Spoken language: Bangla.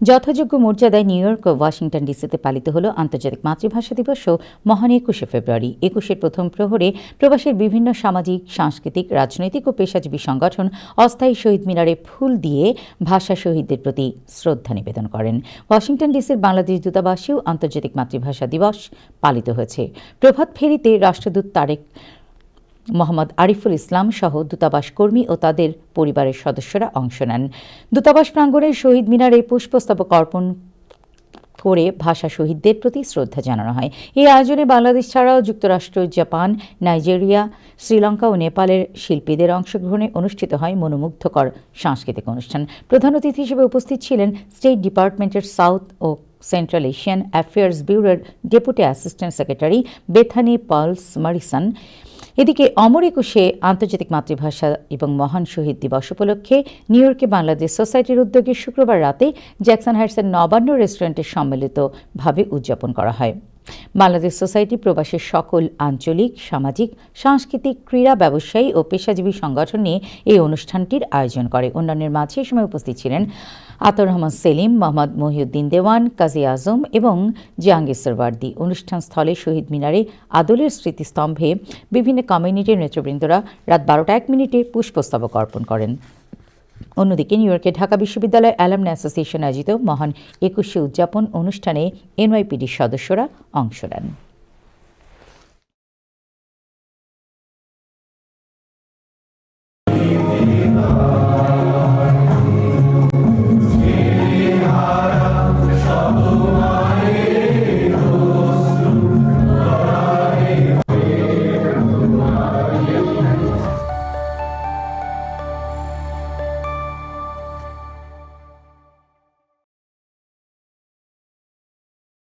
যথাযোগ্য মর্যাদায় নিউ ইয়র্ক ও ওয়াশিংটন ডিসিতে পালিত হল আন্তর্জাতিক মাতৃভাষা দিবস ও মহান ২১শে ফেব্রুয়ারি। ২১-এর প্রথম প্রহরে প্রবাসের বিভিন্ন সামাজিক, সাংস্কৃতিক, রাজনৈতিক ও পেশাজীবী সংগঠন অস্থায়ী শহীদ মিনারে ফুল দিয়ে ভাষা শহীদদের প্রতি শ্রদ্ধা নিবেদন করেন। ওয়াশিংটন ডিসির বাংলাদেশ দূতাবাসেও আন্তর্জাতিক মাতৃভাষা দিবস পালিত হয়েছে। প্রভাত ফেরিতে রাষ্ট্রদূত তারেক মোহাম্মদ আরিফুল ইসলাম সহ দূতাবাস কর্মী ও তাদের পরিবারের সদস্যরা অংশ নেন। দূতাবাস প্রাঙ্গণে শহীদ মিনারে পুষ্পস্তবক অর্পণ করে ভাষা শহীদদের প্রতি শ্রদ্ধা জানানো হয়। এই আয়োজনে বাংলাদেশ ছাড়াও যুক্তরাষ্ট্র, জাপান, নাইজেরিয়া, শ্রীলঙ্কা ও নেপালের শিল্পীদের অংশগ্রহণে অনুষ্ঠিত হয় মনোমুগ্ধকর সাংস্কৃতিক অনুষ্ঠান। প্রধান অতিথি হিসেবে উপস্থিত ছিলেন স্টেট ডিপার্টমেন্টের সাউথ ও সেন্ট্রাল এশিয়ান অ্যাফেয়ার্স ব্যুরোর deputy assistant secretary Bethany pearls Morrison. এদিকে অমর ২১-এ আন্তর্জাতিক মাতৃভাষা এবং মহান শহীদ দিবস উপলক্ষে নিউ ইয়র্কে বাংলাদেশ সোসাইটির উদ্যোগে শুক্রবার রাতে জ্যাকসন হাইটসের নবান্ন রেস্টুরেন্টে সম্মিলিতভাবে উদযাপন করা হয়। বাংলাদেশ সোসাইটি প্রবাসের সকল আঞ্চলিক, সামাজিক, সাংস্কৃতিক, ক্রীড়া, ব্যবসায়ী ও পেশাজীবী সংগঠন নিয়ে এই অনুষ্ঠানটির আয়োজন করে। অন্যান্যের মাঝে এ সময় উপস্থিত ছিলেন আতর রহমান সেলিম, মোহাম্মদ মহিউদ্দিন দেওয়ান, কাজী আজম এবং জাহাঙ্গীর সরওয়ার্দী। অনুষ্ঠান স্থলে শহীদ মিনারে আদলের স্মৃতিস্তম্ভে বিভিন্ন কমিউনিটির নেতৃবৃন্দরা রাত ১২টা ১ মিনিটে পুষ্পস্তবক অর্পণ করেন। অন্যদিকে নিউ ইয়র্কে ঢাকা বিশ্ববিদ্যালয় অ্যালামনি অ্যাসোসিয়েশন আয়োজিত মহান ২১শে উদযাপন অনুষ্ঠানে এনওয়াইপিডির সদস্যরা অংশ নেন।